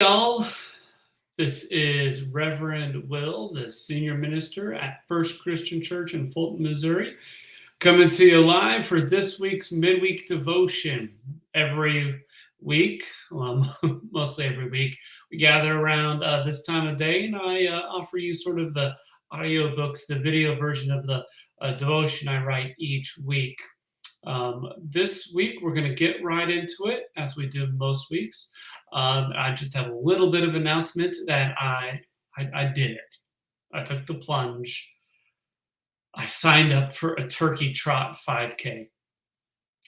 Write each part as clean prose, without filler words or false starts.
Y'all, this is Reverend Will, the senior minister at First Christian Church in Fulton, Missouri, coming to you live for this week's midweek devotion. Every week, well, mostly every week, we gather around this time of day, and I offer you sort of the audio books, the video version of the devotion I write each week. This week, we're going to get right into it, as we do most weeks. I just have a little bit of announcement that I did it. I took the plunge. I signed up for a turkey trot 5K.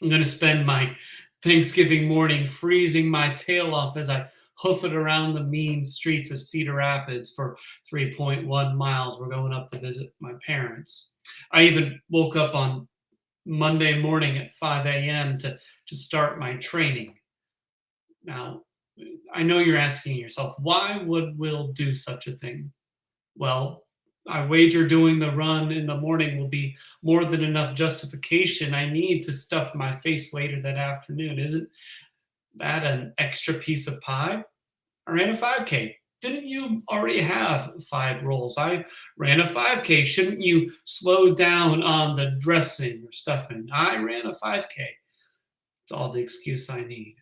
I'm going to spend my Thanksgiving morning freezing my tail off as I hoof it around the mean streets of Cedar Rapids for 3.1 miles. We're going up to visit my parents. I even woke up on Monday morning at 5 a.m. to start my training. Now, I know you're asking yourself, why would Will do such a thing? Well, I wager doing the run in the morning will be more than enough justification I need to stuff my face later that afternoon. Isn't that an extra piece of pie? I ran a 5K. Didn't you already have 5 rolls? I ran a 5K. Shouldn't you slow down on the dressing or stuffing? I ran a 5K. It's all the excuse I need.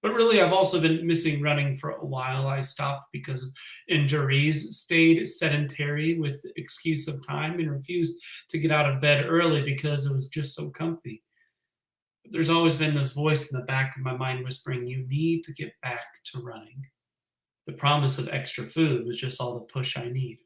But really, I've also been missing running for a while. I stopped because of injuries, stayed sedentary with the excuse of time, and refused to get out of bed early because it was just so comfy. But there's always been this voice in the back of my mind whispering, you need to get back to running. The promise of extra food was just all the push I need.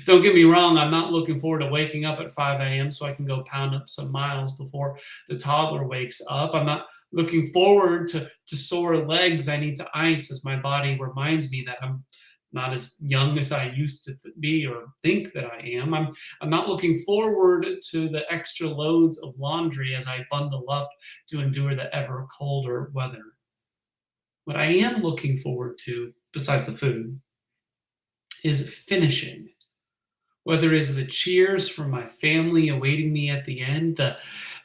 Don't get me wrong, I'm not looking forward to waking up at 5 a.m. so I can go pound up some miles before the toddler wakes up. I'm not looking forward to sore legs I need to ice as my body reminds me that I'm not as young as I used to be or think that I am. I'm not looking forward to the extra loads of laundry as I bundle up to endure the ever colder weather. What I am looking forward to, besides the food, is finishing. Whether it's the cheers from my family awaiting me at the end, the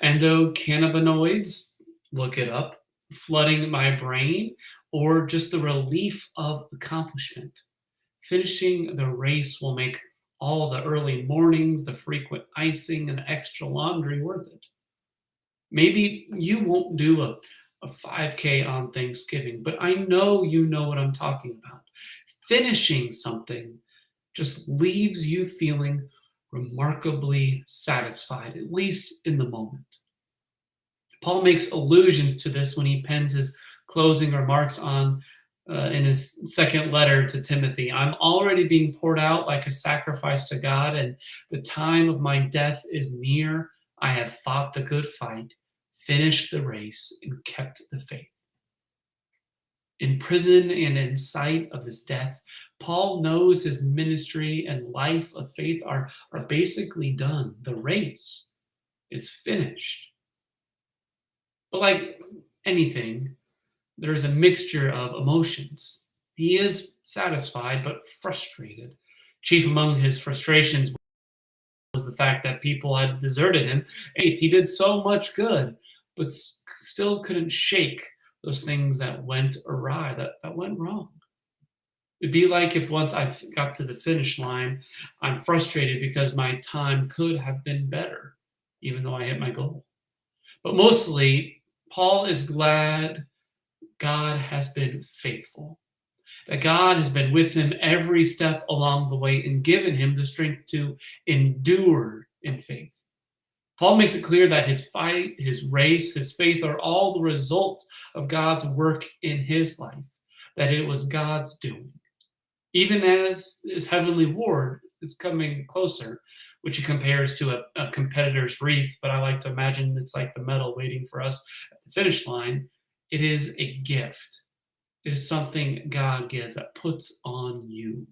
endocannabinoids, look it up, flooding my brain, or just the relief of accomplishment. Finishing the race will make all the early mornings, the frequent icing, and the extra laundry worth it. Maybe you won't do a 5K on Thanksgiving, but I know you know what I'm talking about. Finishing something just leaves you feeling remarkably satisfied, at least in the moment. Paul makes allusions to this when he pens his closing remarks in his second letter to Timothy. I'm already being poured out like a sacrifice to God, and the time of my death is near. I have fought the good fight, finished the race, and kept the faith. In prison and in sight of his death, Paul knows his ministry and life of faith are basically done. The race is finished. But like anything, there is a mixture of emotions. He is satisfied, but frustrated. Chief among his frustrations was the fact that people had deserted him. He did so much good, but still couldn't shake those things that went awry, that went wrong. It'd be like if once I got to the finish line, I'm frustrated because my time could have been better, even though I hit my goal. But mostly, Paul is glad God has been faithful, that God has been with him every step along the way and given him the strength to endure in faith. Paul makes it clear that his fight, his race, his faith are all the results of God's work in his life, that it was God's doing. Even as his heavenly reward is coming closer, which he compares to a competitor's wreath, but I like to imagine it's like the medal waiting for us at the finish line. It is a gift. It is something God gives that puts on you.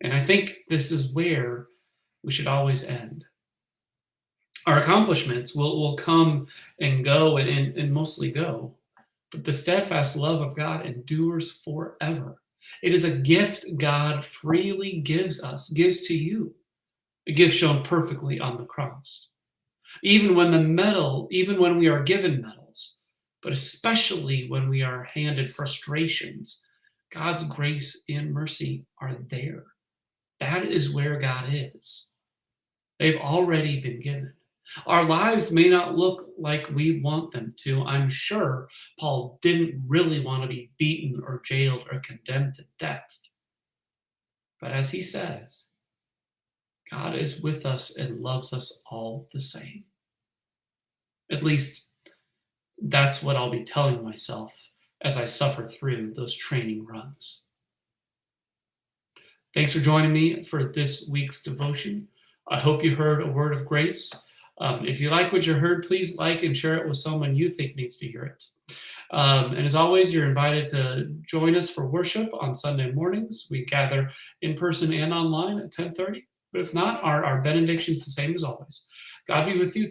And I think this is where we should always end. Our accomplishments will come and go and mostly go, but the steadfast love of God endures forever. It is a gift God freely gives us, gives to you, a gift shown perfectly on the cross. Even when we are given medals, But especially when we are handed frustrations, God's grace and mercy are there. That is where God is. They've already been given. Our lives may not look like we want them to. I'm sure Paul didn't really want to be beaten or jailed or condemned to death. But as he says, God is with us and loves us all the same. At least that's what I'll be telling myself as I suffer through those training runs. Thanks for joining me for this week's devotion. I hope you heard a word of grace. If you like what you heard, please like and share it with someone you think needs to hear it. And as always, you're invited to join us for worship on Sunday mornings. We gather in person and online at 10:30. But if not, our benediction is the same as always. God be with you.